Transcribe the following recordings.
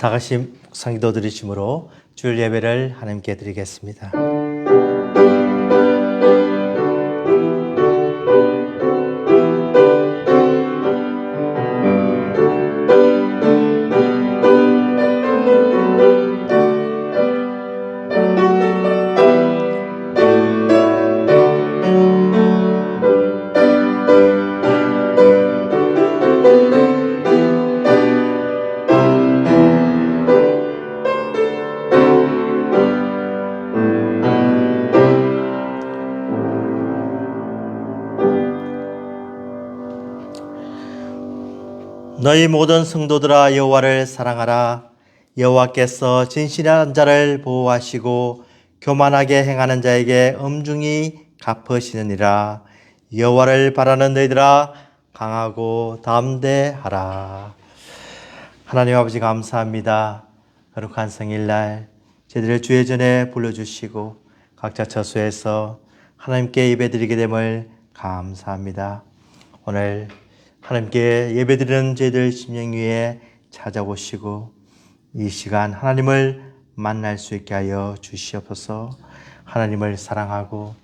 다 같이 묵상기도 드리심으로 주일 예배를 하나님께 드리겠습니다. 너희 모든 성도들아 여호와를 사랑하라. 여호와께서 진실한 자를 보호하시고 교만하게 행하는 자에게 엄중히 갚으시느니라. 여호와를 바라는 너희들아 강하고 담대하라. 하나님 아버지 감사합니다. 거룩한 성일날 저희들을 주의 전에 불러주시고 각자 처소에서 하나님께 예배드리게 됨을 감사합니다. 오늘 하나님께 예배드리는 저희들 심령 위에 찾아오시고 이 시간 하나님을 만날 수 있게 하여 주시옵소서. 하나님을 사랑하고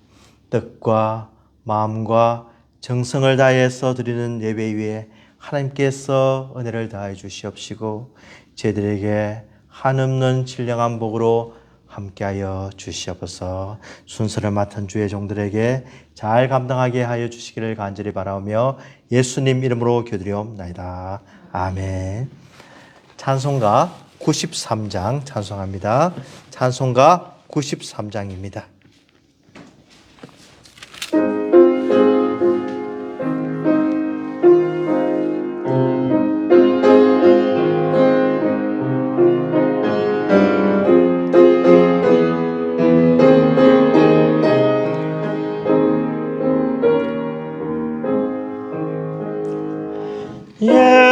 뜻과 마음과 정성을 다해서 드리는 예배 위에 하나님께서 은혜를 다해 주시옵시고 저희들에게 한없는 신령한 복으로 함께하여 주시옵소서. 순서를 맡은 주의 종들에게 잘 감당하게 하여 주시기를 간절히 바라오며 예수님 이름으로 기도드리옵나이다. 아멘. 찬송가 93장 찬송합니다. 찬송가 93장입니다.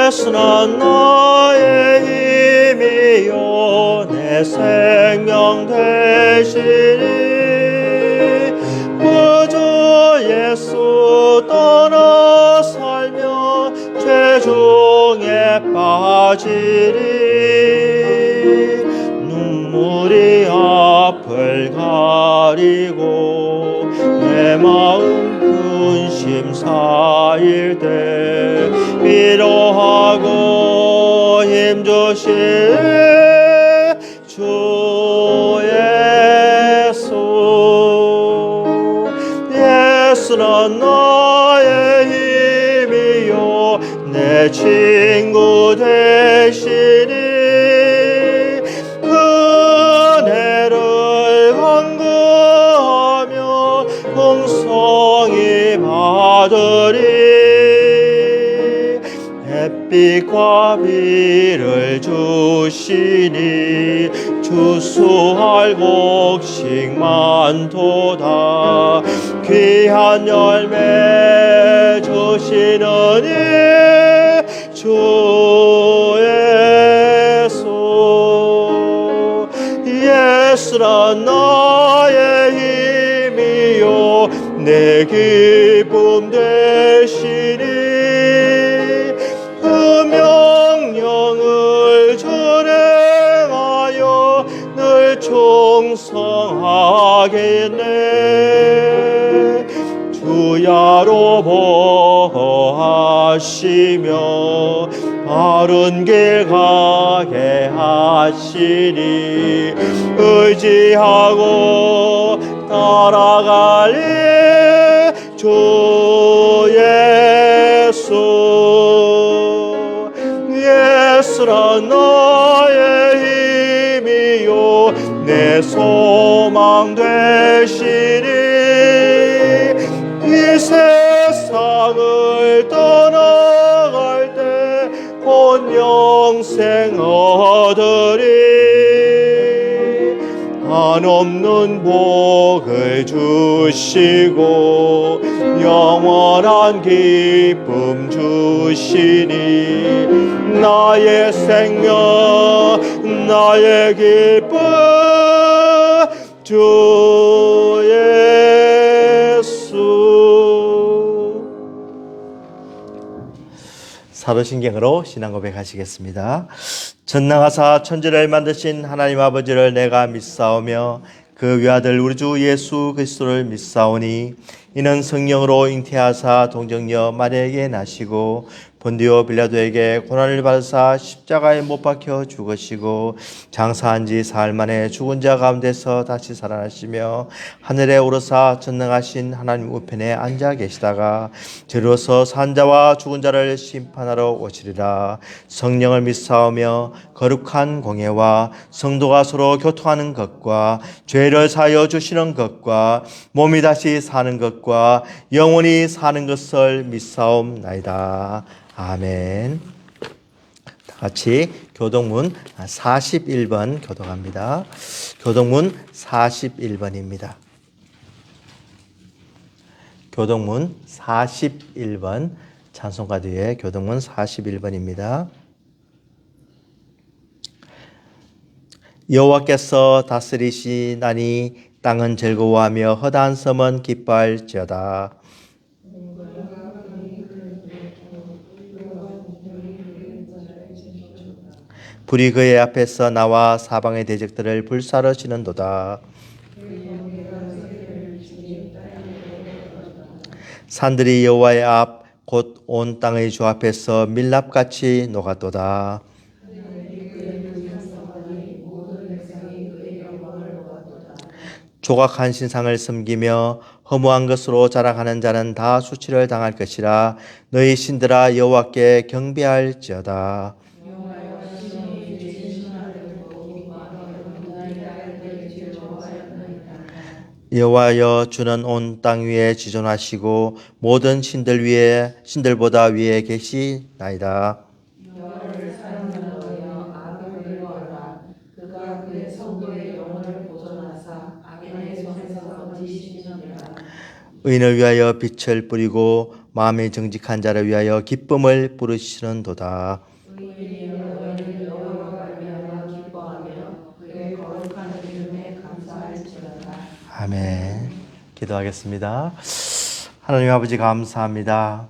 예수는 나의 힘이요 내 생명 되시니 그저 예수 떠나 살면 죄중에 빠지리 눈물이 앞을 가리고 내 마음 근심 쌓일 때 위로하고 힘주신 주 예수 예수는 나의 힘이요 내 친구 되시니 은혜를 간구하며 풍성히 받으리 햇빛과 비를 주시니 주수할 곡식 많도다 귀한 열매 주시느니 주 예수 예수는 나의 힘이요 내 기쁨 되시니 그 명령을 준행하여 늘 충성하겠네 주야로 보호하시며 바른 길 가게 하시니 의지하고 따라갈리 주 예수 예수는 나의 힘이요 내 소망 되시니 이 세상을 떠나갈 때 본 영생 얻으리 한없는 복을 주시고 영원한 기쁨 주시니 나의 생명 나의 기쁨 주 예수 사도신경으로 신앙 고백하시겠습니다. 전능하사 천지를 만드신 하나님 아버지를 내가 믿사오며 그 외아들 우리 주 예수 그리스도를 믿사오니 이는 성령으로 잉태하사 동정녀 마리아에게 나시고 본디오 빌라도에게 고난을 받으사 십자가에 못 박혀 죽으시고 장사한 지 사흘 만에 죽은 자 가운데서 다시 살아나시며 하늘에 오르사 전능하신 하나님 우편에 앉아 계시다가 저리로서 산 자와 죽은 자를 심판하러 오시리라. 성령을 믿사오며 거룩한 공예와 성도가 서로 교통하는 것과 죄를 사하여 주시는 것과 몸이 다시 사는 것과 영원히 사는 것을 믿사옵나이다. 아멘. 다 같이 교동문 41번 교독합니다. 교동문 41번입니다. 교동문 41번 찬송가 뒤에 교동문 41번입니다. 여호와께서 다스리시나니 땅은 즐거워하며 허다한 섬은 기뻐할지어다. 불이 그의 앞에서 나와 사방의 대적들을 불사르시는도다. 산들이 여호와의 앞 곧 온 땅의 주 앞에서 밀랍같이 녹았도다. 조각한 신상을 섬기며 허무한 것으로 자랑하는 자는 다 수치를 당할 것이라. 너희 신들아 여호와께 경배할지어다. 여호와여 주는 온 땅 위에 지존하시고 모든 신들보다 위에 계시나이다. 의인을 위하여 빛을 뿌리고 마음이 정직한 자를 위하여 기쁨을 부르시는도다. 의인이 너희를 여호와로 말미암아 기뻐하며 그의 거룩한 이름에 감사할지어다. 아멘. 기도하겠습니다. 하나님 아버지 감사합니다.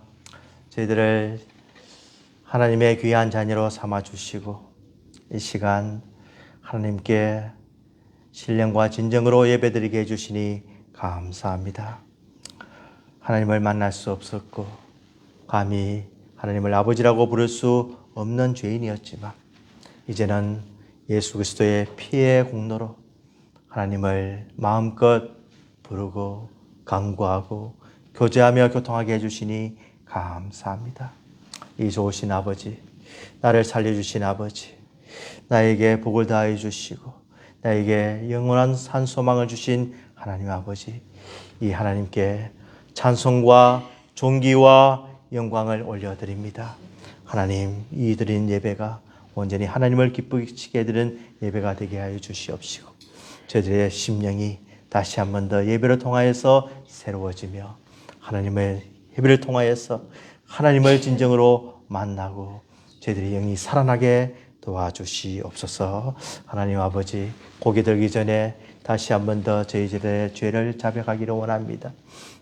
저희들을 하나님의 귀한 자녀로 삼아주시고 이 시간 하나님께 신령과 진정으로 예배드리게 해주시니 감사합니다. 하나님을 만날 수 없었고 감히 하나님을 아버지라고 부를 수 없는 죄인이었지만 이제는 예수 그리스도의 피의 공로로 하나님을 마음껏 부르고 간구하고 교제하며 교통하게 해주시니 감사합니다. 이 좋으신 아버지, 나를 살려주신 아버지, 나에게 복을 다해 주시고 나에게 영원한 산 소망을 주신 하나님 아버지, 이 하나님께 찬송과 존귀와 영광을 올려드립니다. 하나님, 이 드린 예배가 온전히 하나님을 기쁘시게 해드리는 예배가 되게 하여 주시옵시고 저희들의 심령이 다시 한 번 더 예배를 통하여서 새로워지며 하나님의 예배를 통하여서 하나님을 진정으로 만나고 저희들의 영이 살아나게 도와주시옵소서. 하나님 아버지, 고기 들기 전에 다시 한 번 더 저희들의 죄를 자백하기를 원합니다.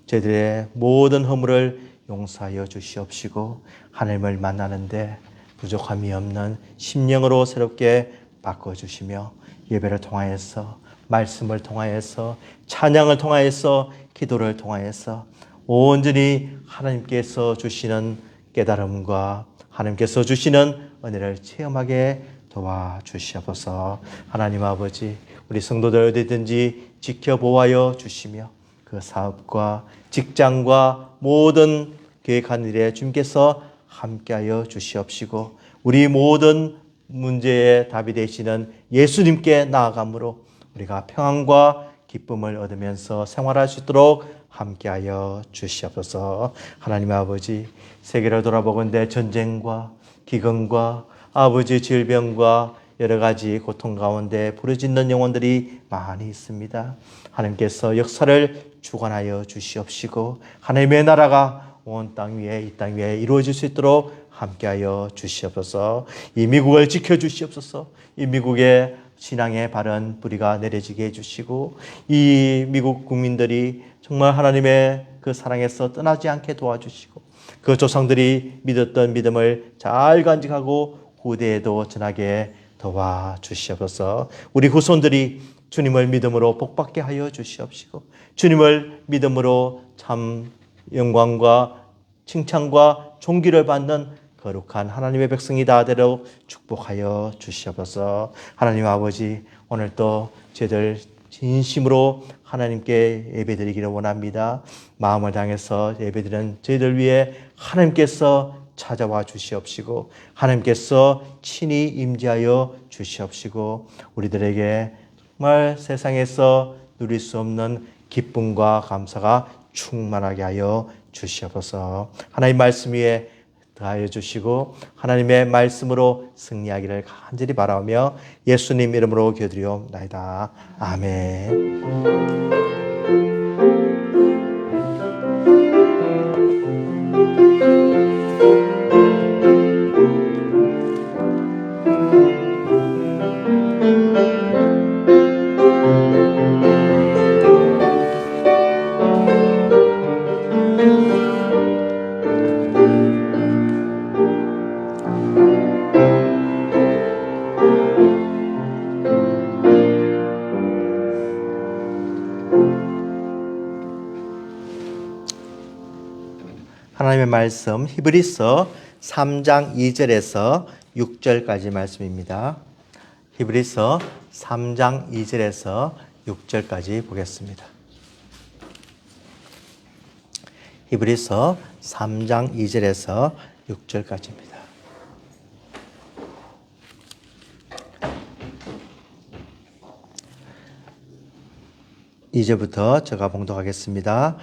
저희들의 모든 허물을 용서하여 주시옵시고 하나님을 만나는데 부족함이 없는 심령으로 새롭게 바꿔주시며 예배를 통하여서 말씀을 통하여서 찬양을 통하여서 기도를 통하여서 온전히 하나님께서 주시는 깨달음과 하나님께서 주시는 은혜를 체험하게 도와주시옵소서. 하나님 아버지, 우리 성도들 어디든지 지켜보아여 주시며 그 사업과 직장과 모든 계획한 일에 주님께서 함께하여 주시옵시고 우리 모든 문제의 답이 되시는 예수님께 나아감으로 우리가 평안과 기쁨을 얻으면서 생활할 수 있도록 함께하여 주시옵소서. 하나님 아버지, 세계를 돌아보건대 전쟁과 기근과 아버지 질병과 여러 가지 고통 가운데 부르짖는 영혼들이 많이 있습니다. 하나님께서 역사를 주관하여 주시옵시고 하나님의 나라가 온 땅 위에 이 땅 위에 이루어질 수 있도록 함께하여 주시옵소서. 이 미국을 지켜주시옵소서. 이 미국의 신앙의 바른 뿌리가 내려지게 해주시고 이 미국 국민들이 정말 하나님의 그 사랑에서 떠나지 않게 도와주시고 그 조상들이 믿었던 믿음을 잘 간직하고 후대에도 전하게 도와주시옵소서. 우리 후손들이 주님을 믿음으로 복받게 하여 주시옵시고 주님을 믿음으로 참 영광과 칭찬과 존귀를 받는 거룩한 하나님의 백성이 다 되도록 축복하여 주시옵소서. 하나님 아버지, 오늘도 저희들 진심으로 하나님께 예배드리기를 원합니다. 마음을 다해서 예배드리는 저희들 위해 하나님께서 찾아와 주시옵시고 하나님께서 친히 임재하여 주시옵시고 우리들에게 정말 세상에서 누릴 수 없는 기쁨과 감사가 충만하게 하여 주시옵소서. 하나님 말씀 위에 더하여 주시고 하나님의 말씀으로 승리하기를 간절히 바라며 예수님 이름으로 기도드리옵나이다. 아멘. 하나님의 말씀 히브리서 3장 2절에서 6절까지 말씀입니다. 히브리서 3장 2절에서 6절까지 보겠습니다. 히브리서 3장 2절에서 6절까지입니다. 이제부터 제가 봉독하겠습니다.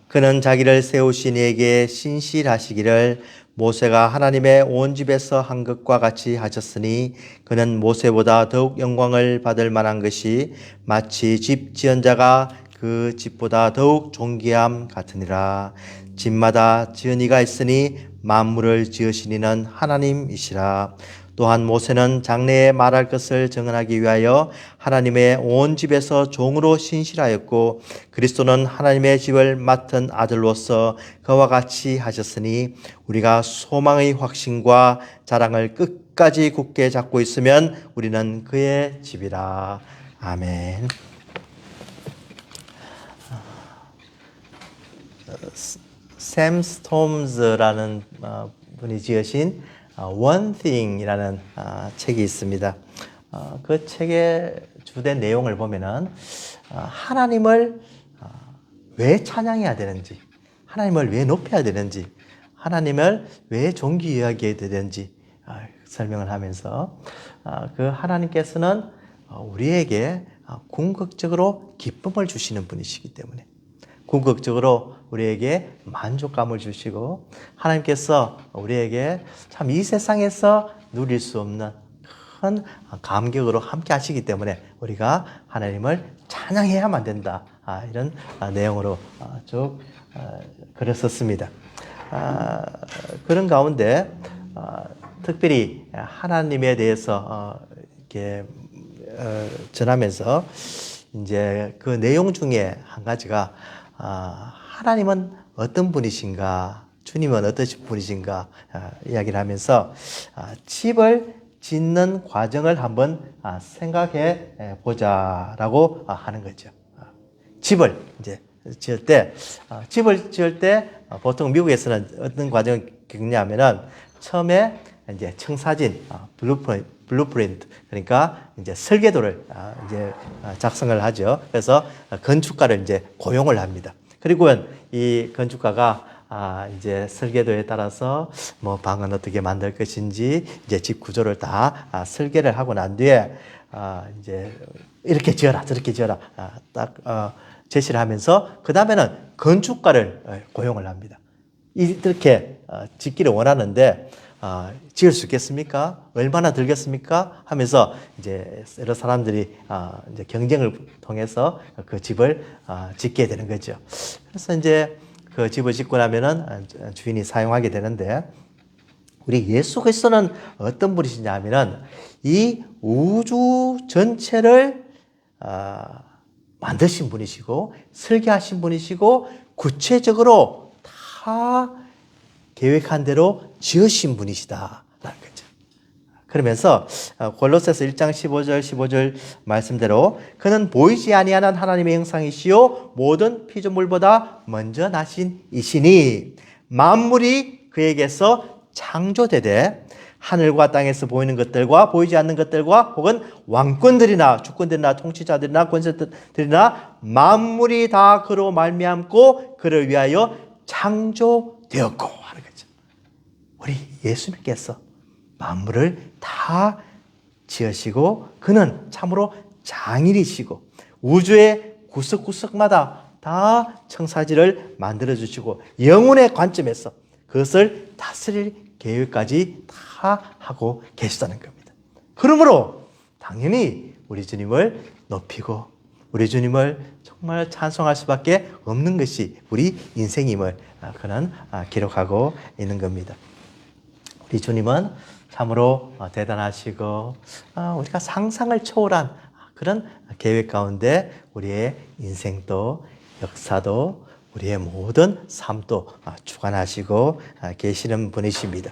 그는 자기를 세우신 이에게 신실하시기를 모세가 하나님의 온 집에서 한 것과 같이 하셨으니 그는 모세보다 더욱 영광을 받을 만한 것이 마치 집 지은 자가 그 집보다 더욱 존귀함 같으니라. 집마다 지은 이가 있으니 만물을 지으신 이는 하나님이시라. 또한 모세는 장래에 말할 것을 증언하기 위하여 하나님의 온 집에서 종으로 신실하였고 그리스도는 하나님의 집을 맡은 아들로서 그와 같이 하셨으니 우리가 소망의 확신과 자랑을 끝까지 굳게 잡고 있으면 우리는 그의 집이라. 아멘. 샘 스톰즈라는 분이 지으신 One Thing이라는 책이 있습니다. 그 책의 주된 내용을 보면은 하나님을 왜 찬양해야 되는지, 하나님을 왜 높여야 되는지, 하나님을 왜 존귀 여겨야 되는지 설명을 하면서 그 하나님께서는 우리에게 궁극적으로 기쁨을 주시는 분이시기 때문에 궁극적으로 우리에게 만족감을 주시고 하나님께서 우리에게 참 이 세상에서 누릴 수 없는 큰 감격으로 함께 하시기 때문에 우리가 하나님을 찬양해야만 된다. 이런 내용으로 쭉 글을 썼습니다. 그런 가운데 특별히 하나님에 대해서 이렇게 전하면서 이제 그 내용 중에 한 가지가 하나님은 어떤 분이신가, 주님은 어떠신 분이신가 이야기를 하면서 집을 짓는 과정을 한번 생각해 보자라고 하는 거죠. 집을 이제 지을 때, 보통 미국에서는 어떤 과정을 겪냐면은 처음에 이제 청사진, 블루프린트, 그러니까 이제 설계도를 이제 작성을 하죠. 그래서 건축가를 이제 고용을 합니다. 그리고 이 건축가가 이제 설계도에 따라서 뭐 방은 어떻게 만들 것인지 이제 집 구조를 다 설계를 하고 난 뒤에 이제 이렇게 지어라 저렇게 지어라 딱 제시를 하면서 그 다음에는 건축가를 고용을 합니다. 이렇게 짓기를 원하는데 지을 수 있겠습니까? 얼마나 들겠습니까? 하면서 이제 여러 사람들이 이제 경쟁을 통해서 그 집을 짓게 되는 거죠. 그래서 이제 그 집을 짓고 나면은 주인이 사용하게 되는데 우리 예수 그리스도는 어떤 분이시냐 하면은 이 우주 전체를 만드신 분이시고 설계하신 분이시고 구체적으로 다 계획한 대로 지으신 분이시다라는 거죠. 그러면서 골로새서 1장 15절 말씀대로 그는 보이지 아니하는 하나님의 형상이시요 모든 피조물보다 먼저 나신 이시니 만물이 그에게서 창조되되 하늘과 땅에서 보이는 것들과 보이지 않는 것들과 혹은 왕권들이나 주권들이나 통치자들이나 권세들이나 만물이 다 그로 말미암고 그를 위하여 창조되었고 하는 거죠. 우리 예수님께서 만물을 다 지으시고 그는 참으로 장인이시고 우주의 구석구석마다 다 청사지를 만들어 주시고 영혼의 관점에서 그것을 다스릴 계획까지 다 하고 계시다는 겁니다. 그러므로 당연히 우리 주님을 높이고 우리 주님을 정말 찬송할 수밖에 없는 것이 우리 인생임을 그는 기록하고 있는 겁니다. 우리 주님은 참으로 대단하시고 우리가 상상을 초월한 그런 계획 가운데 우리의 인생도 역사도 우리의 모든 삶도 주관하시고 계시는 분이십니다.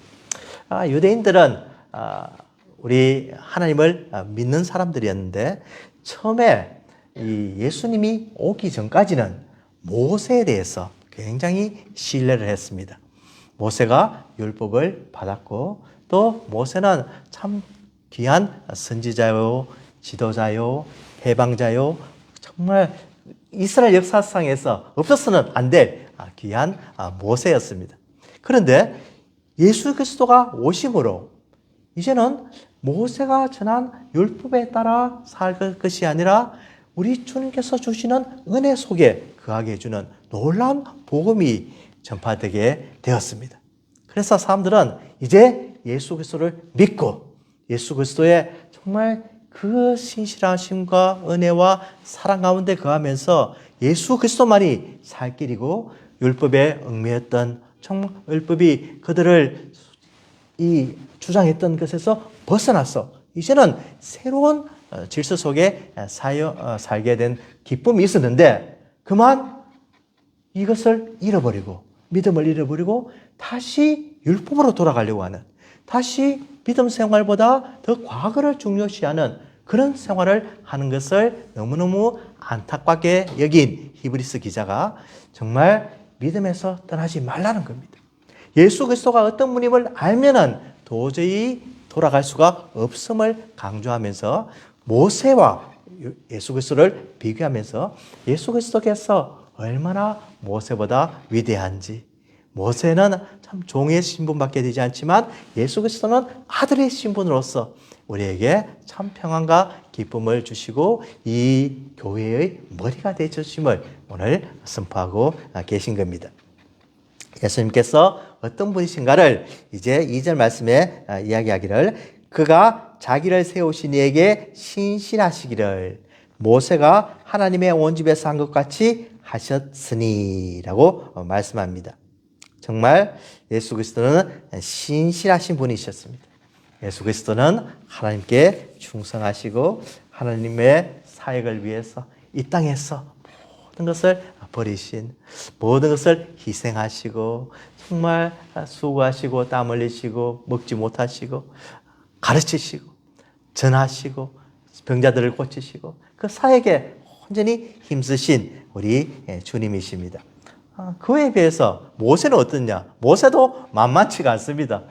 유대인들은 우리 하나님을 믿는 사람들이었는데 처음에 이 예수님이 오기 전까지는 모세에 대해서 굉장히 신뢰를 했습니다. 모세가 율법을 받았고 또 모세는 참 귀한 선지자요, 지도자요, 해방자요, 정말 이스라엘 역사상에서 없어서는 안 될 귀한 모세였습니다. 그런데 예수 그리스도가 오심으로 이제는 모세가 전한 율법에 따라 살 것이 아니라 우리 주님께서 주시는 은혜 속에 거하게 해주는 놀라운 복음이 전파되게 되었습니다. 그래서 사람들은 이제 예수 그리스도를 믿고 예수 그리스도의 정말 그 신실하심과 은혜와 사랑 가운데 거하면서 예수 그리스도만이 살 길이고 율법에 얽매였던 정말 율법이 그들을 이 주장했던 것에서 벗어나서 이제는 새로운 질서 속에 살게 된 기쁨이 있었는데 그만 이것을 잃어버리고 믿음을 잃어버리고 다시 율법으로 돌아가려고 하는 다시 믿음 생활보다 더 과거를 중요시하는 그런 생활을 하는 것을 너무너무 안타깝게 여긴 히브리서 기자가 정말 믿음에서 떠나지 말라는 겁니다. 예수 그리스도가 어떤 분임을 알면은 도저히 돌아갈 수가 없음을 강조하면서 모세와 예수 그리스도를 비교하면서 예수 그리스도께서 얼마나 모세보다 위대한지 모세는 참 종의 신분밖에 되지 않지만 예수 그리스도는 아들의 신분으로서 우리에게 참 평안과 기쁨을 주시고 이 교회의 머리가 되주심을 오늘 선포하고 계신 겁니다. 예수님께서 어떤 분이신가를 이제 2절 말씀에 이야기하기를 그가 자기를 세우신 이에게 신실하시기를 모세가 하나님의 온 집에서 한 것 같이 하셨으니 라고 말씀합니다. 정말 예수 그리스도는 신실하신 분이셨습니다. 예수 그리스도는 하나님께 충성하시고 하나님의 사역을 위해서 이 땅에서 모든 것을 버리신 모든 것을 희생하시고 정말 수고하시고 땀 흘리시고 먹지 못하시고 가르치시고 전하시고 병자들을 고치시고 그 사역에 온전히 힘쓰신 우리 주님이십니다. 그에 비해서 모세는 어떻냐? 모세도 만만치가 않습니다.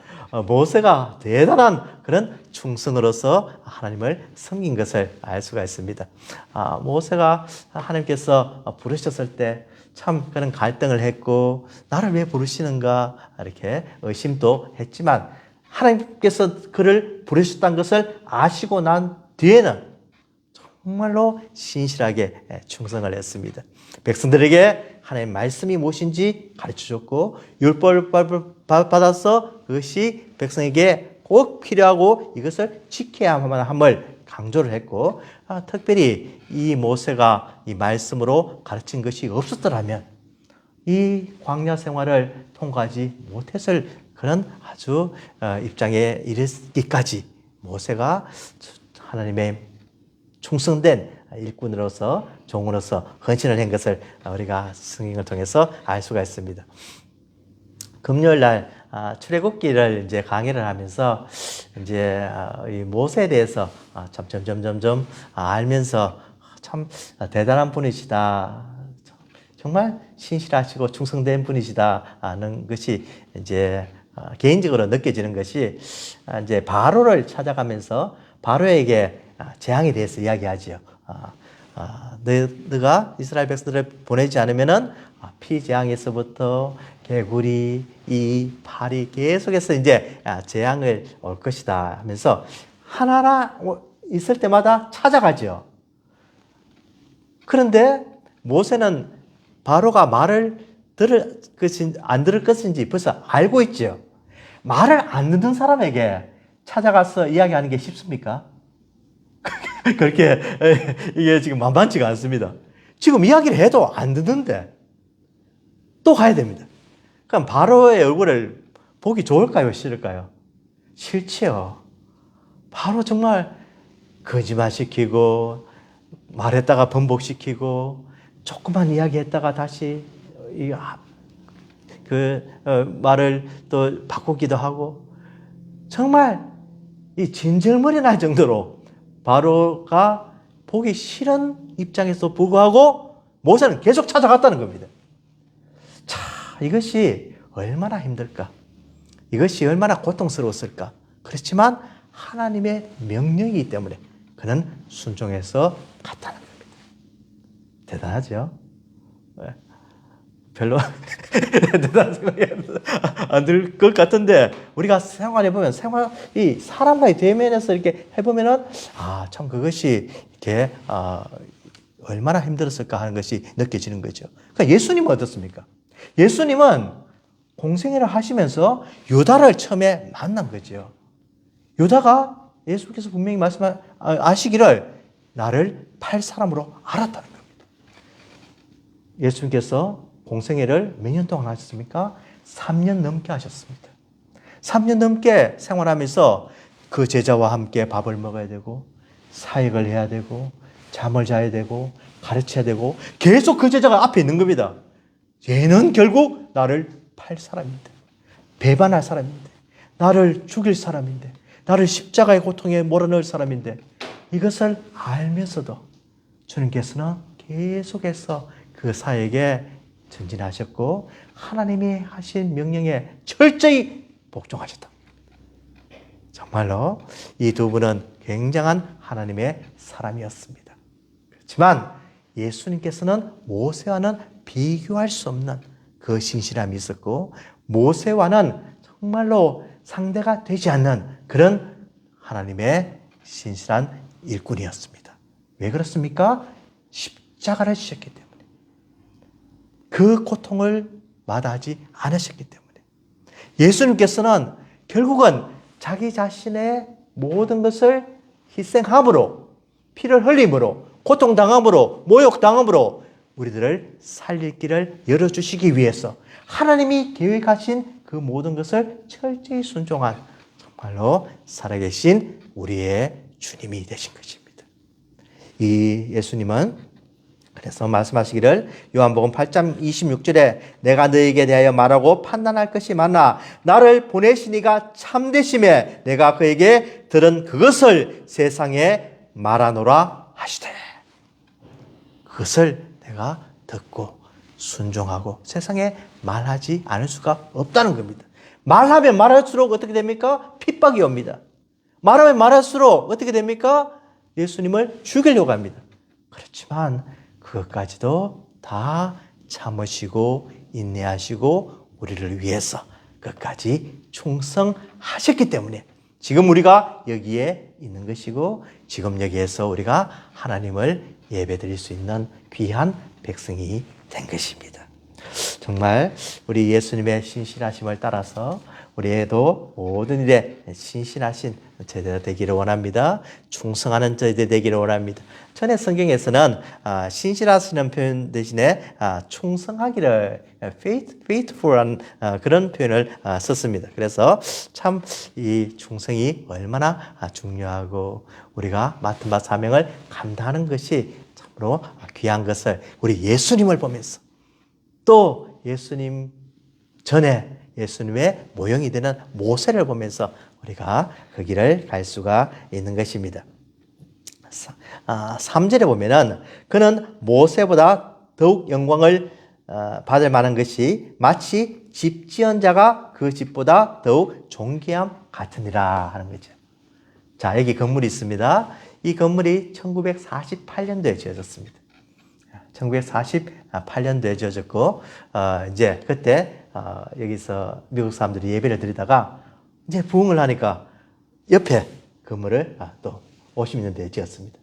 모세가 대단한 그런 충성으로서 하나님을 섬긴 것을 알 수가 있습니다. 모세가 하나님께서 부르셨을 때 참 그런 갈등을 했고 나를 왜 부르시는가 이렇게 의심도 했지만 하나님께서 그를 부르셨다는 것을 아시고 난 뒤에는 정말로 신실하게 충성을 했습니다. 백성들에게 하나님의 말씀이 무엇인지 가르쳐줬고 율법을 받아서 그것이 백성에게 꼭 필요하고 이것을 지켜야만 함을 강조를 했고 특별히 이 모세가 이 말씀으로 가르친 것이 없었더라면 이 광야 생활을 통과하지 못했을 그런 아주 입장에 이르기까지 모세가 하나님의 충성된 일꾼으로서 종으로서 헌신을 한 것을 우리가 성경을 통해서 알 수가 있습니다. 금요일 날 출애굽기를 이제 강의를 하면서 이제 이 모세에 대해서 참 점점 알면서 참 대단한 분이시다. 정말 신실하시고 충성된 분이시다는 것이 이제 개인적으로 느껴지는 것이 이제 바로를 찾아가면서 바로에게 재앙에 대해서 이야기하지요. 너가 이스라엘 백성들을 보내지 않으면은 피재앙에서부터 개구리, 이 파리 계속해서 이제 재앙을 올 것이다 하면서 하나하나 있을 때마다 찾아가죠. 그런데 모세는 바로가 말을 안 들을 것인지 벌써 알고 있죠. 말을 안 듣는 사람에게 찾아가서 이야기하는 게 쉽습니까? 그렇게 이게 지금 만만치가 않습니다. 지금 이야기를 해도 안 듣는데 또 가야 됩니다. 그럼 바로의 얼굴을 보기 좋을까요? 싫을까요? 싫지요. 바로 정말 거짓말시키고 말했다가 번복시키고 조금만 이야기했다가 다시 말을 또 바꾸기도 하고 정말 이 진절머리 날 정도로 바로가 보기 싫은 입장에서 불구하고 모세는 계속 찾아갔다는 겁니다. 자, 이것이 얼마나 힘들까? 이것이 얼마나 고통스러웠을까? 그렇지만 하나님의 명령이기 때문에 그는 순종해서 갔다는 겁니다. 대단하죠? 별로 대단한 생각이 안 들 것 같은데 우리가 생활해보면 이 사람과의 대면에서 이렇게 해보면은 참 그것이 이렇게 얼마나 힘들었을까 하는 것이 느껴지는 거죠. 그러니까 예수님은 어떻습니까? 예수님은 공생애를 하시면서 유다를 처음에 만난 거죠. 유다가 예수께서 분명히 아시기를 나를 팔 사람으로 알았다는 겁니다. 예수님께서 공생애를 몇 년 동안 하셨습니까? 3년 넘게 하셨습니다. 3년 넘게 생활하면서 그 제자와 함께 밥을 먹어야 되고 사역을 해야 되고 잠을 자야 되고 가르쳐야 되고 계속 그 제자가 앞에 있는 겁니다. 얘는 결국 나를 팔 사람인데, 배반할 사람인데, 나를 죽일 사람인데, 나를 십자가의 고통에 몰아넣을 사람인데, 이것을 알면서도 주님께서는 계속해서 그 사역에 전진하셨고 하나님이 하신 명령에 철저히 복종하셨다. 정말로 이 두 분은 굉장한 하나님의 사람이었습니다. 그렇지만 예수님께서는 모세와는 비교할 수 없는 그 신실함이 있었고 모세와는 정말로 상대가 되지 않는 그런 하나님의 신실한 일꾼이었습니다. 왜 그렇습니까? 십자가를 지셨기 때문에. 그 고통을 마다하지 않으셨기 때문에. 예수님께서는 결국은 자기 자신의 모든 것을 희생함으로, 피를 흘림으로, 고통당함으로, 모욕당함으로 우리들을 살릴 길을 열어주시기 위해서 하나님이 계획하신 그 모든 것을 철저히 순종한 정말로 살아계신 우리의 주님이 되신 것입니다. 이 예수님은 그래서 말씀하시기를 요한복음 8장 26절에 내가 너에게 대하여 말하고 판단할 것이 많아 나를 보내신 이가 참되심에 내가 그에게 들은 그것을 세상에 말하노라 하시되 그것을 내가 듣고 순종하고 세상에 말하지 않을 수가 없다는 겁니다. 말하면 말할수록 어떻게 됩니까? 핍박이 옵니다. 말하면 말할수록 어떻게 됩니까? 예수님을 죽이려고 합니다. 그렇지만 그것까지도 다 참으시고 인내하시고 우리를 위해서 끝까지 충성하셨기 때문에 지금 우리가 여기에 있는 것이고 지금 여기에서 우리가 하나님을 예배드릴 수 있는 귀한 백성이 된 것입니다. 정말 우리 예수님의 신실하심을 따라서 우리도 모든 일에 신실하신 저희들 되기를 원합니다. 충성하는 저희들 되기를 원합니다. 전에 성경에서는 신실하시는 표현 대신에 충성하기를 faithful한 그런 표현을 썼습니다. 그래서 참 이 충성이 얼마나 중요하고 우리가 맡은 바 사명을 감당하는 것이 참으로 귀한 것을 우리 예수님을 보면서 또 예수님 전에 예수님의 모형이 되는 모세를 보면서 우리가 그 길을 갈 수가 있는 것입니다. 3절에 보면은 그는 모세보다 더욱 영광을 받을 만한 것이 마치 집 지은 자가 그 집보다 더욱 존귀함 같으니라 하는 거죠. 자, 여기 건물이 있습니다. 이 건물이 1948년도에 지어졌습니다. 1948년도에 지어졌고 이제 그때 여기서 미국 사람들이 예배를 드리다가 이제 부흥을 하니까 옆에 건물을 또 50년대에 지었습니다.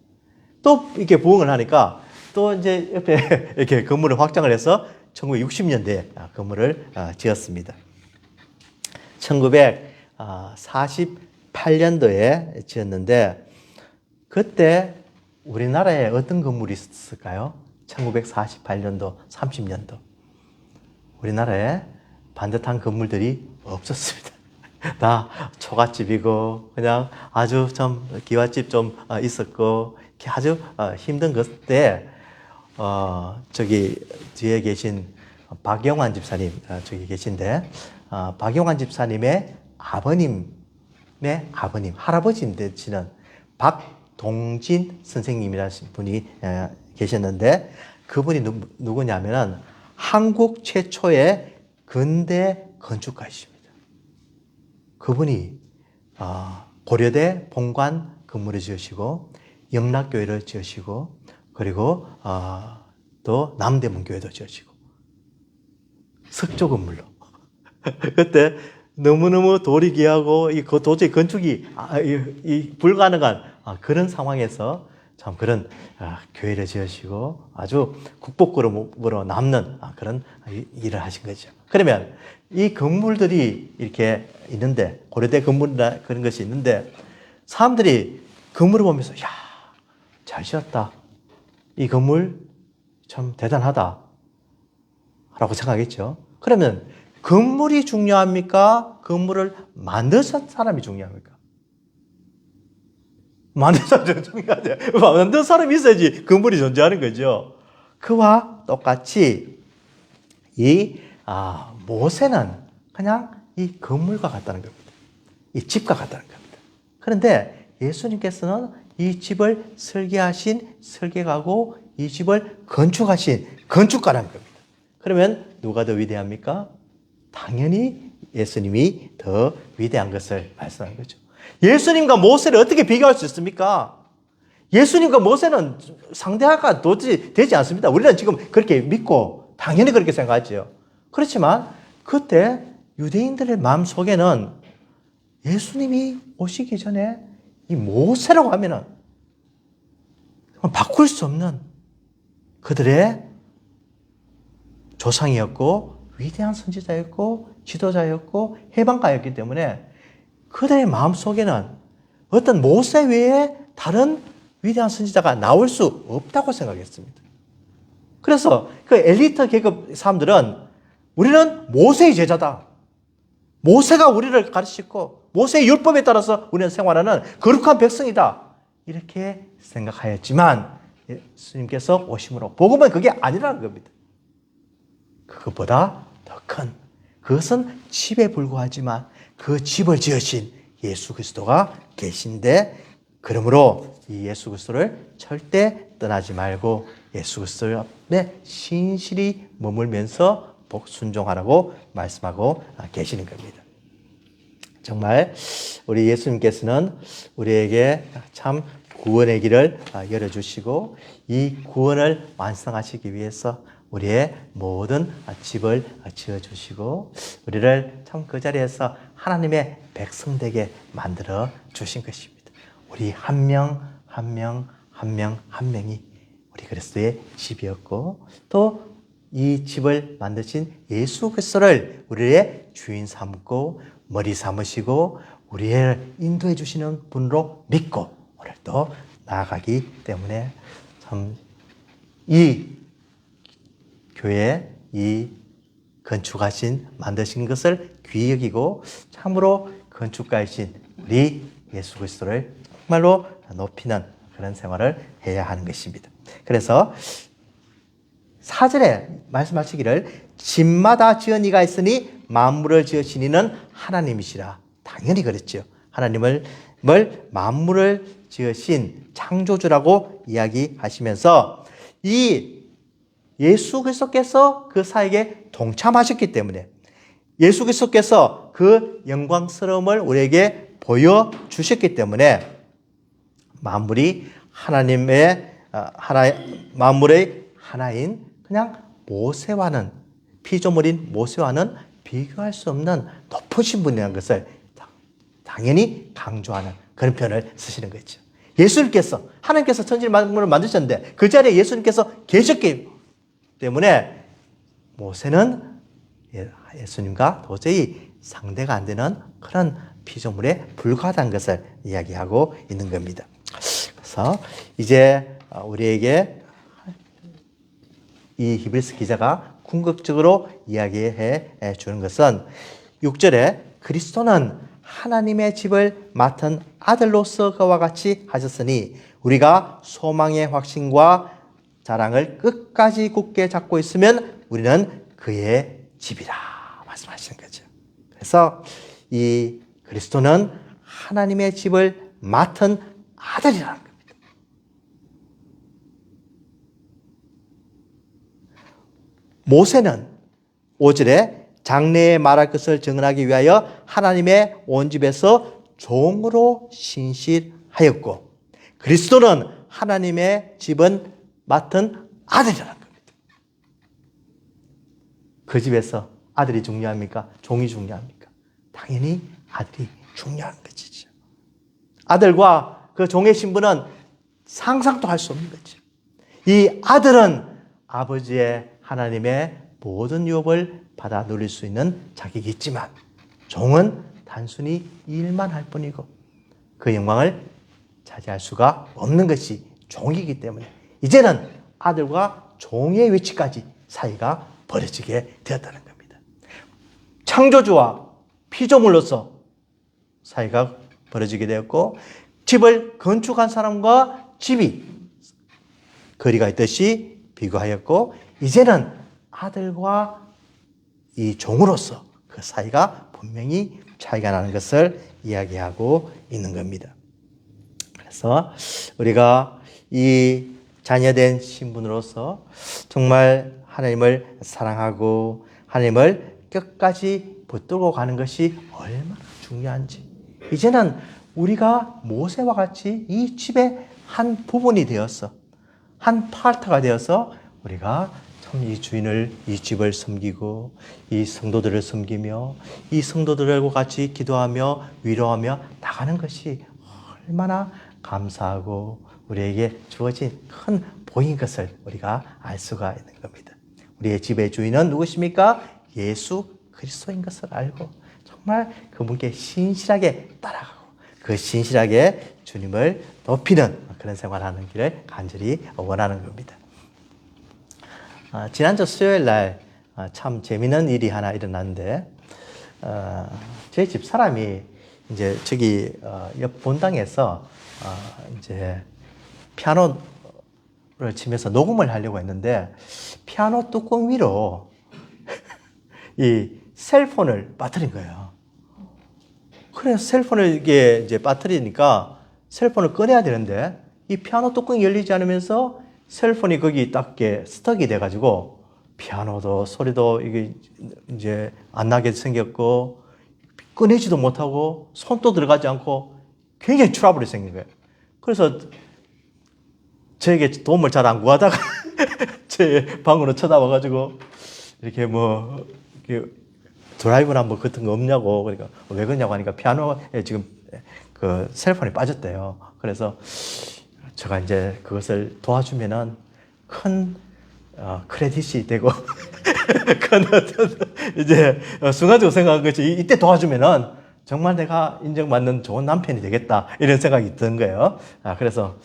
또 이렇게 부흥을 하니까 또 이제 옆에 이렇게 건물을 확장을 해서 1960년대에 건물을 지었습니다. 1948년도에 지었는데 그때 우리나라에 어떤 건물이 있었을까요? 1948년도, 30년도. 우리나라에 반듯한 건물들이 없었습니다. 다 초가집이고, 그냥 아주 좀 기와집 좀 있었고, 아주 힘든 그때, 저기 뒤에 계신 박영환 집사님, 저기 계신데, 박영환 집사님의 아버님, 할아버지 되시는 박동진 선생님이라는 분이 계셨는데 그분이 누구냐면은 한국 최초의 근대 건축가이십니다. 그분이 고려대 본관 건물을 지으시고 영락교회를 지으시고 그리고 또 남대문교회도 지으시고 석조 건물로 그때 너무너무 돌이 귀하고 도저히 건축이 불가능한 그런 상황에서 참 그런 교회를 지으시고 아주 국보급으로 남는 그런 일을 하신 거죠. 그러면 이 건물들이 이렇게 있는데 고려대 건물이나 그런 것이 있는데 사람들이 건물을 보면서 야, 잘 지었다. 이 건물 참 대단하다. 라고 생각했죠. 그러면 건물이 중요합니까? 건물을 만든 사람이 중요합니까? 만든 사람이 중요하죠. 만든 사람이 있어야지 건물이 존재하는 거죠. 그와 똑같이 모세는 그냥 이 건물과 같다는 겁니다. 이 집과 같다는 겁니다. 그런데 예수님께서는 이 집을 설계하신 설계가고 이 집을 건축하신 건축가라는 겁니다. 그러면 누가 더 위대합니까? 당연히 예수님이 더 위대한 것을 말씀하는 거죠. 예수님과 모세를 어떻게 비교할 수 있습니까? 예수님과 모세는 상대가 도저히 되지 않습니다. 우리는 지금 그렇게 믿고 당연히 그렇게 생각하죠. 그렇지만 그때 유대인들의 마음 속에는 예수님이 오시기 전에 이 모세라고 하면은 바꿀 수 없는 그들의 조상이었고 위대한 선지자였고 지도자였고 해방가였기 때문에 그들의 마음 속에는 어떤 모세 외에 다른 위대한 선지자가 나올 수 없다고 생각했습니다. 그래서 그 엘리트 계급 사람들은 우리는 모세의 제자다. 모세가 우리를 가르치고 모세의 율법에 따라서 우리는 생활하는 거룩한 백성이다. 이렇게 생각하였지만 예수님께서 오심으로 복음은 그게 아니라는 겁니다. 그것보다 더 큰 그것은 집에 불과하지만 그 집을 지으신 예수 그리스도가 계신데 그러므로 이 예수 그리스도를 절대 떠나지 말고 예수 그리스도 앞에 신실히 머물면서 순종하라고 말씀하고 계시는 겁니다. 정말 우리 예수님께서는 우리에게 참 구원의 길을 열어주시고 이 구원을 완성하시기 위해서 우리의 모든 집을 지어주시고 우리를 참 그 자리에서 하나님의 백성 되게 만들어 주신 것입니다. 우리 한 명 한 명 한 명 한 명이 우리 그리스도의 집이었고 또 이 집을 만드신 예수 그리스도를 우리의 주인 삼고 머리 삼으시고 우리를 인도해 주시는 분으로 믿고 오늘도 나아가기 때문에 참 이 교회 이 건축하신 만드신 것을 귀히 여기고 참으로 건축가이신 우리 예수 그리스도를 정말로 높이는 그런 생활을 해야 하는 것입니다. 그래서 4절에 말씀하시기를 집마다 지은 이가 있으니 만물을 지으신 이는 하나님이시라. 당연히 그랬죠. 하나님을 만물을 지으신 창조주라고 이야기하시면서 이 예수 그리스도께서 그 사역에 동참하셨기 때문에 예수 그리스도께서 그 영광스러움을 우리에게 보여주셨기 때문에 만물이 만물의 하나인 그냥 모세와는 피조물인 모세와는 비교할 수 없는 높으신 분이라는 것을 당연히 강조하는 그런 표현을 쓰시는 거죠. 예수님께서 하나님께서 천지 만물을 만드셨는데 그 자리에 예수님께서 계셨기 때문에 모세는 예수님과 도저히 상대가 안 되는 그런 피조물에 불과하다는 것을 이야기하고 있는 겁니다. 그래서 이제 우리에게 이 히브리서 기자가 궁극적으로 이야기해 주는 것은 6절에 그리스도는 하나님의 집을 맡은 아들로서 그와 같이 하셨으니 우리가 소망의 확신과 자랑을 끝까지 굳게 잡고 있으면 우리는 그의 집이라 말씀하시는 거죠. 그래서 이 그리스도는 하나님의 집을 맡은 아들이라는 겁니다. 모세는 5절에 장래에 말할 것을 증언하기 위하여 하나님의 온 집에서 종으로 신실하였고 그리스도는 하나님의 집은 맡은 아들이라는 겁니다. 그 집에서 아들이 중요합니까? 종이 중요합니까? 당연히 아들이 중요한 것이죠. 아들과 그 종의 신분은 상상도 할 수 없는 거죠. 이 아들은 아버지의 하나님의 모든 유업을 받아 누릴 수 있는 자격이 있지만 종은 단순히 일만 할 뿐이고 그 영광을 차지할 수가 없는 것이 종이기 때문에 이제는 아들과 종의 위치까지 사이가 벌어지게 되었다는 겁니다. 창조주와 피조물로서 사이가 벌어지게 되었고 집을 건축한 사람과 집이 거리가 있듯이 비교하였고 이제는 아들과 이 종으로서 그 사이가 분명히 차이가 나는 것을 이야기하고 있는 겁니다. 그래서 우리가 이 자녀된 신분으로서 정말 하나님을 사랑하고 하나님을 끝까지 붙들고 가는 것이 얼마나 중요한지 이제는 우리가 모세와 같이 이 집의 한 부분이 되어서 한 파트가 되어서 우리가 참 이 주인을 이 집을 섬기고 이 성도들을 섬기며 이 성도들과 같이 기도하며 위로하며 나가는 것이 얼마나 감사하고 우리에게 주어진 큰 복인 것을 우리가 알 수가 있는 겁니다. 우리의 집의 주인은 누구십니까? 예수 그리스도인 것을 알고 정말 그분께 신실하게 따라가고 그 신실하게 주님을 높이는 그런 생활하는 길을 간절히 원하는 겁니다. 지난주 수요일 날 참 재미있는 일이 하나 일어났는데 저희 집 사람이 이제 저기 옆 본당에서 이제 피아노를 치면서 녹음을 하려고 했는데 피아노 뚜껑 위로 이 셀폰을 빠뜨린 거예요. 그래서 셀폰을 이게 이제 빠뜨리니까 셀폰을 꺼내야 되는데 이 피아노 뚜껑이 열리지 않으면서 셀폰이 거기 딱 스톡이 돼가지고 피아노도 소리도 이게 이제 안 나게 생겼고 꺼내지도 못하고 손도 들어가지 않고 굉장히 트러블이 생긴 거예요. 그래서 저에게 도움을 잘 안 구하다가 제 방으로 쳐다와가지고 이렇게 뭐 이렇게 드라이브나 뭐 같은 거 없냐고 그러니까 왜 그러냐고 하니까 피아노에 지금 그 셀폰이 빠졌대요. 그래서 제가 이제 그것을 도와주면은 큰 크레딧이 되고 큰 어떤 이제 순간적으로 생각한 것이 이때 도와주면은 정말 내가 인정받는 좋은 남편이 되겠다 이런 생각이 든 거예요. 그래서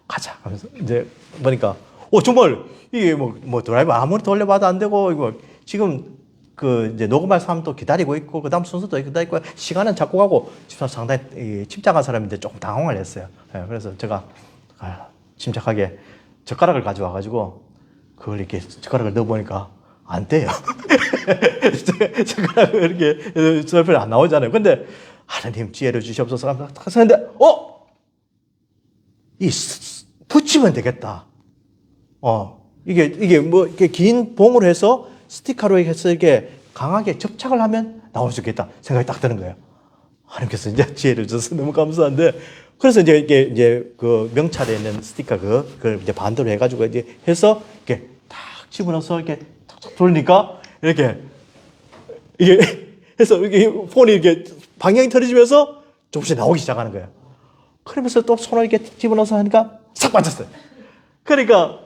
가자 하면서 이제 보니까 정말 이게 뭐 드라이브 아무리 돌려봐도 안 되고 이거 지금 그 이제 녹음할 사람도 기다리고 있고 그다음 순서도 기다리고 시간은 자꾸 가고 집사 상당히 침착한 사람인데 조금 당황을 했어요. 그래서 제가 침착하게 젓가락을 가져와가지고 그걸 이렇게 젓가락을 넣어보니까 안 돼요. 젓가락을 이렇게 절편이 안 나오잖아요. 근데 하나님 지혜를 주시옵소서 하면서 이 붙이면 되겠다. 이게 뭐 이렇게 긴 봉으로 해서 스티커로 해서 이렇게 강하게 접착을 하면 나올 수 있겠다 생각이 딱 드는 거예요. 하나님께서 이제 지혜를 주셔서 너무 감사한데 그래서 이제 그 명찰에 있는 스티커 그걸 이제 반대로 해가지고 이제 해서 이렇게 탁 집어넣어서 이렇게 탁탁 돌리니까 이렇게 해서 이렇게 폰이 이렇게 방향이 틀어지면서 조금씩 나오기 시작하는 거예요. 그러면서 또 손을 이렇게 집어넣어서 하니까 싹 빠졌어요. 그러니까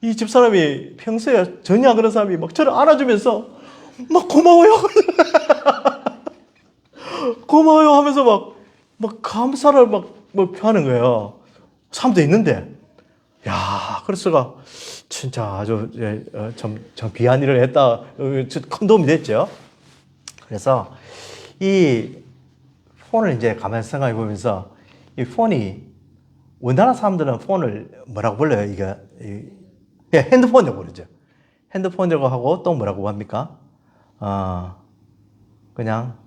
이 집사람이 평소에 전혀 안 그런 사람이 막 저를 안아주면서 막 고마워요. 고마워요 하면서 막 감사를 막 표하는 거예요. 사람도 있는데. 야, 그래서 진짜 아주 참 귀한 일을 했다. 큰 도움이 됐죠. 그래서 이 폰을 이제 가만히 생각해 보면서 이 폰이 우리나라 사람들은 폰을 뭐라고 불러요? 이게 핸드폰이라고 부르죠. 핸드폰이라고 하고 또 뭐라고 합니까? 그냥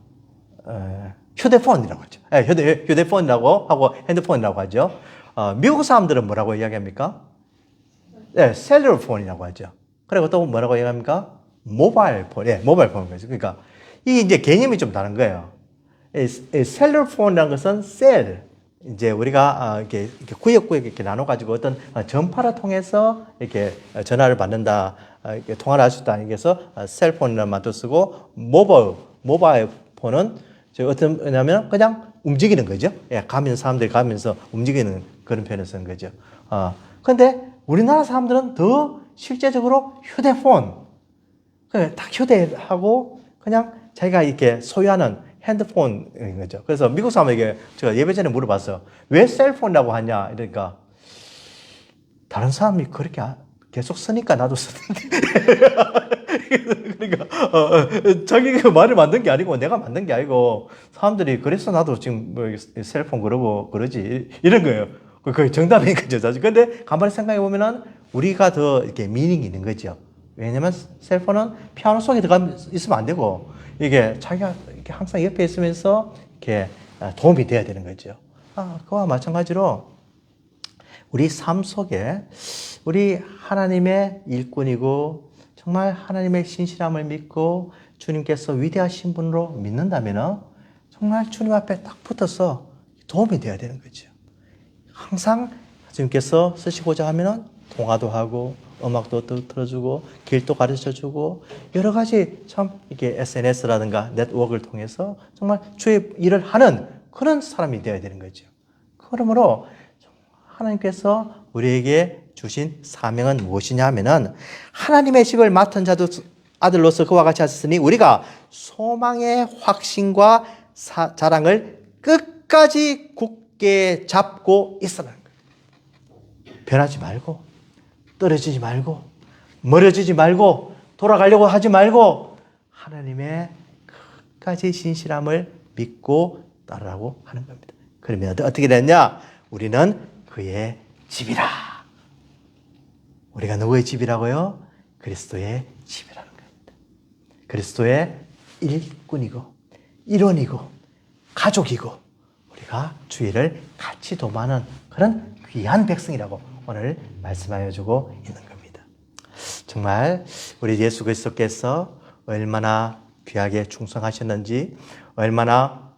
휴대폰이라고 하죠. 휴대폰이라고 하고 핸드폰이라고 하죠. 미국 사람들은 뭐라고 이야기합니까? 셀룰러폰이라고 하죠. 그리고 또 뭐라고 이야기합니까? 모바일폰. 모바일폰. 그러니까 이 이제 개념이 좀 다른 거예요. 셀룰러폰이라는 것은 이제 우리가 이렇게 구역구역 이렇게 나눠가지고 어떤 전파를 통해서 이렇게 전화를 받는다, 이렇게 통화를 할 수 있다. 그래서 셀폰이라는 말도 쓰고 모바일 폰은 어떤 뭐냐면 그냥 움직이는 거죠. 가면 사람들이 가면서 움직이는 그런 표현을 쓰는 거죠. 근데 우리나라 사람들은 더 실제적으로 휴대폰, 딱 휴대하고 그냥 자기가 이렇게 소유하는 핸드폰인 거죠. 그래서 미국 사람에게 제가 예배 전에 물어봤어요. 왜 셀폰이라고 하냐? 이러니까 다른 사람이 그렇게 계속 쓰니까 나도 쓰는데. 그러니까 자기가 말을 만든 게 아니고 내가 만든 게 아니고 사람들이 그래서 나도 지금 뭐 셀폰 그러고 그러지 이런 거예요. 그게 정답인 거죠, 사실. 근데 가만히 생각해 보면은 우리가 더 이렇게 미닝이 있는 거죠. 왜냐면 셀폰은 피아노 속에 들어가 있으면 안 되고 이게 자기가 이렇게 항상 옆에 있으면서 이렇게 도움이 돼야 되는 거죠. 그와 마찬가지로 우리 삶 속에 우리 하나님의 일꾼이고 정말 하나님의 신실함을 믿고 주님께서 위대하신 분으로 믿는다면 정말 주님 앞에 딱 붙어서 도움이 돼야 되는 거죠. 항상 주님께서 쓰시고자 하면 통화도 하고 음악도 들어주고 길도 가르쳐주고 여러 가지 참 이렇게 SNS라든가 네트워크를 통해서 정말 주의 일을 하는 그런 사람이 되어야 되는 거죠. 그러므로 하나님께서 우리에게 주신 사명은 무엇이냐 하면은 하나님의 식을 맡은 아들로서 그와 같이 하셨으니 우리가 소망의 확신과 자랑을 끝까지 굳게 잡고 있으라는 거예요. 변하지 말고 떨어지지 말고 멀어지지 말고 돌아가려고 하지 말고 하나님의 끝까지 신실함을 믿고 따르라고 하는 겁니다. 그러면 어떻게 됐냐? 우리는 그의 집이라. 우리가 누구의 집이라고요? 그리스도의 집이라는 겁니다. 그리스도의 일꾼이고 일원이고 가족이고 우리가 주의를 같이 도모하는 그런 귀한 백성이라고 오늘 말씀하여 주고 있는 겁니다. 정말 우리 예수 그리스도께서 얼마나 귀하게 충성하셨는지 얼마나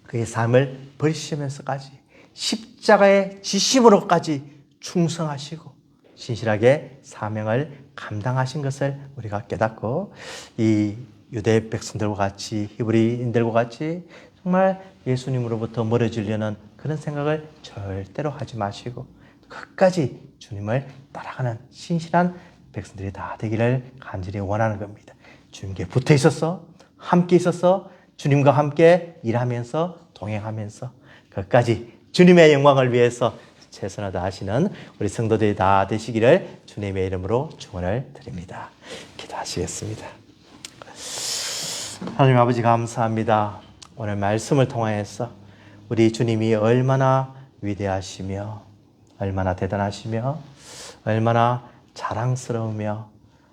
그의 삶을 버리시면서까지 십자가의 지심으로까지 충성하시고 신실하게 사명을 감당하신 것을 우리가 깨닫고 이 유대 백성들과 같이 히브리인들과 같이 정말 예수님으로부터 멀어지려는 그런 생각을 절대로 하지 마시고 끝까지 주님을 따라가는 신실한 백성들이 다 되기를 간절히 원하는 겁니다. 주님께 붙어 있어서 함께 있어서 주님과 함께 일하면서 동행하면서 끝까지 주님의 영광을 위해서 최선을 다하시는 우리 성도들이 다 되시기를 주님의 이름으로 축원을 드립니다. 기도하시겠습니다. 하나님 아버지 감사합니다. 오늘 말씀을 통하여서 우리 주님이 얼마나 위대하시며 얼마나 대단하시며 얼마나 자랑스러우며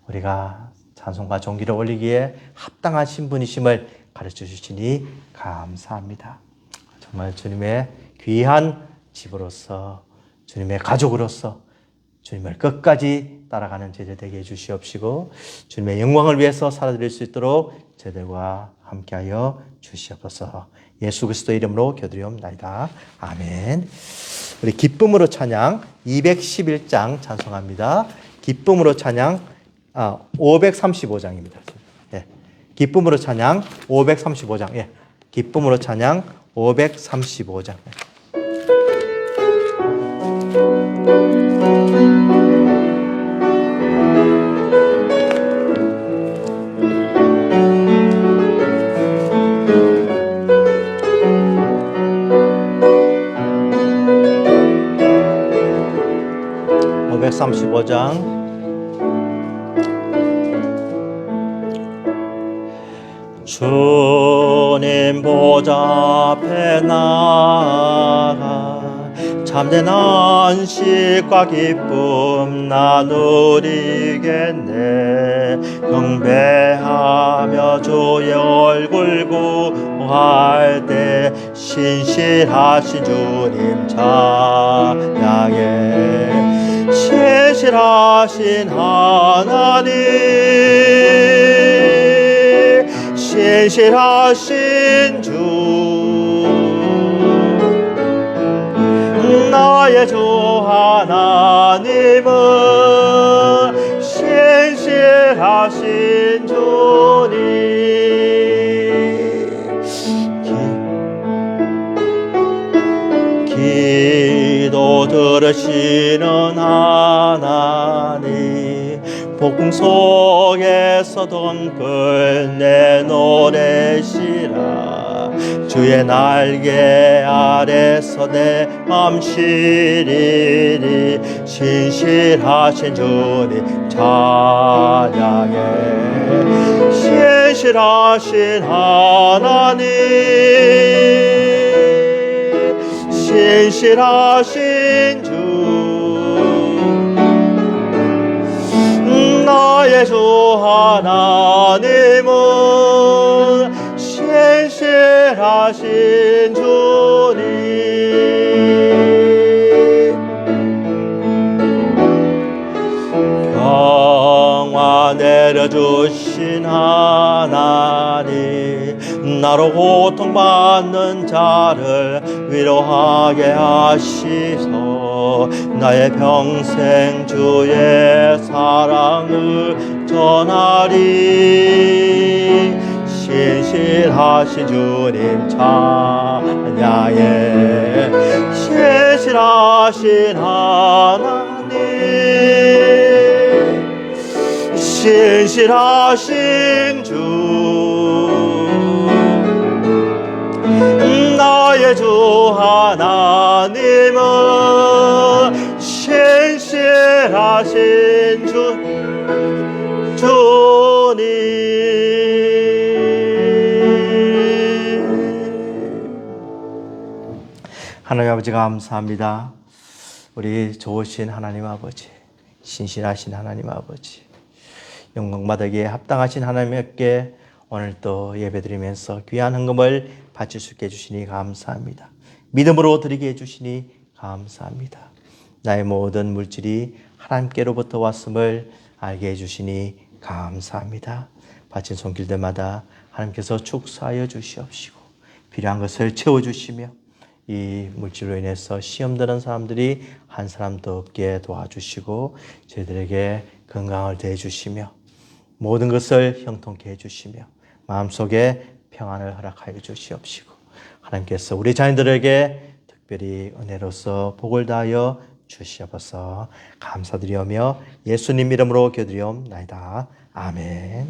우리가 찬송과 존귀를 올리기에 합당하신 분이심을 가르쳐 주시니 감사합니다. 정말 주님의 귀한 집으로서 주님의 가족으로서 주님을 끝까지 따라가는 저희들 되게 해주시옵시고 주님의 영광을 위해서 살아드릴 수 있도록 저희들과 함께하여 주시옵소서. 예수 그리스도의 이름으로 기도드리옵나이다. 아멘. 우리 기쁨으로 찬양 211장 찬송합니다. 기쁨으로 찬양 535장입니다. 예. 기쁨으로 찬양 535장. 예. 기쁨으로 찬양 535장. 535장 주님 보좌 앞에 나가 참된 안식과 기쁨 나누리겠네. 경배하며 주의 얼굴 구할 때 신실하신 주님 찬양해. 신실하신 하나님, 신실하신 주, 나의 주 하나님은 신실하신 주님. 기도 들으시는 하나님, 복음 속에서 덩글 내노래시라. 주의 날개 아래서 내 맘 쉬리리. 신실하신 주님 찬양해. 신실하신 하나님, 신실하신 주, 나의 주 하나님은 신실하신 주님. 평화 내려주신 하나님, 나로 고통받는 자를 위로하게 하시소. 나의 평생 주의 사랑을 전하리. 신실하신 주님 찬양해. 신실하신 하나님, 신실하신 주, 나의 주 하나님은 신실하신 주님. 하나님 아버지 감사합니다. 우리 좋으신 하나님 아버지, 신실하신 하나님 아버지, 영광받기에 합당하신 하나님께 오늘 또 예배드리면서 귀한 헌금을 바칠 수 있게 해주시니 감사합니다. 믿음으로 드리게 해주시니 감사합니다. 나의 모든 물질이 하나님께로부터 왔음을 알게 해주시니 감사합니다. 바친 손길들마다 하나님께서 축사하여 주시옵시고 필요한 것을 채워주시며 이 물질로 인해서 시험 드는 사람들이 한 사람도 없게 도와주시고 저희들에게 건강을 더해 주시며 모든 것을 형통케 해주시며 마음속에 평안을 허락하여 주시옵시고 하나님께서 우리 자녀들에게 특별히 은혜로서 복을 다하여 주시옵소서. 감사드리오며 예수님 이름으로 기도드리옵나이다. 아멘.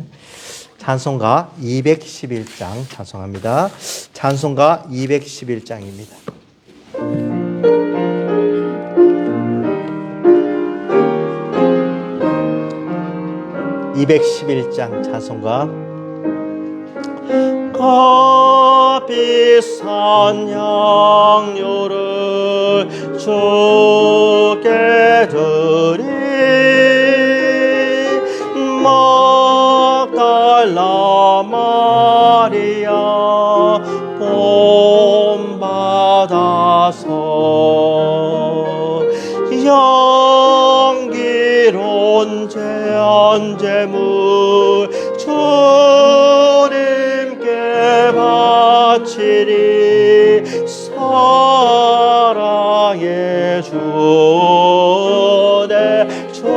찬송가 211장 찬송합니다. 찬송가 211장입니다. 211장 찬송가. 값비싼 양료를 주께 드리 막달라 마리아 본받아서 향기로운 제안제물 주님께 바치리. 사랑의 주 내 주님께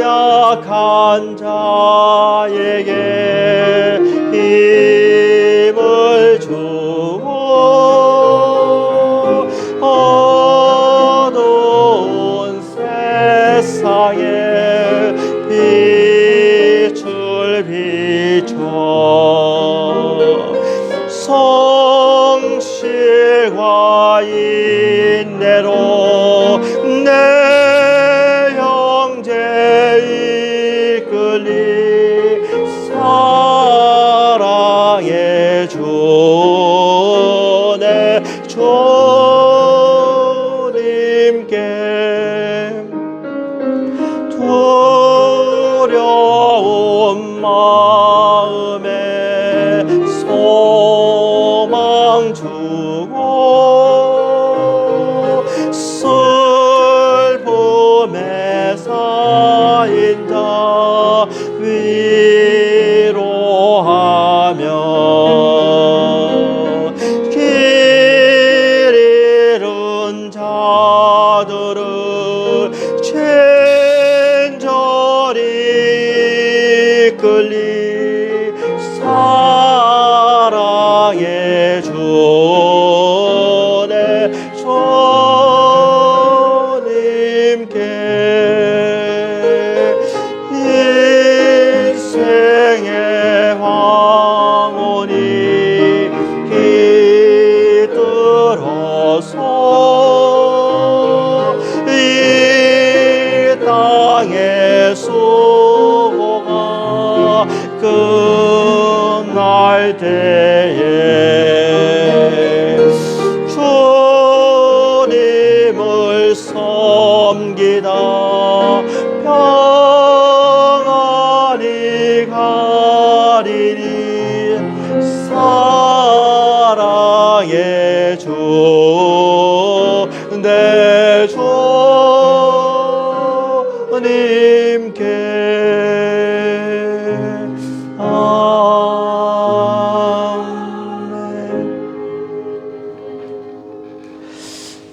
연약한 자에게 힘을 주고 어두운 세상에 빛을 비춰 성실과 인내로 내 형제 이끌리. 사랑의 주 내 주님께 두려운 마음에 소망 주고 슬픔에 쌓인 자 위로하며 길 잃은 자들을 친절히 이끌리. 사랑의 주 내 주님께 사랑의 수고가 끝날 때에 주님을 섬기다 평안히 가리니 사랑의 주 내 주님께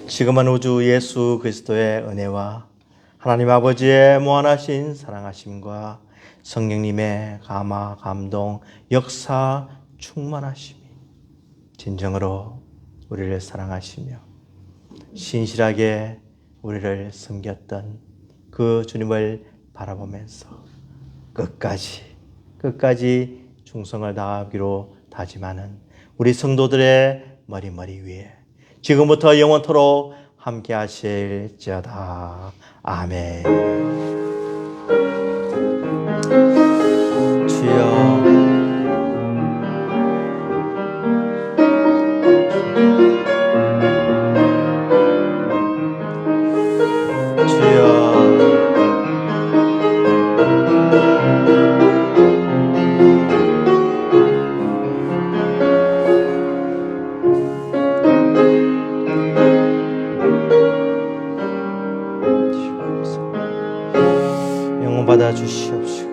지금은 우주 예수 그리스도의 은혜와 하나님 아버지의 무한하신 사랑하심과 성령님의 감화, 감동, 역사, 충만하심이 진정으로 우리를 사랑하시며 신실하게 우리를 섬겼던 그 주님을 바라보면서 끝까지 충성을 다하기로 다짐하는 우리 성도들의 머리 위에 지금부터 영원토록 함께 하실지어다. 아멘. 주여 받아 주시옵시고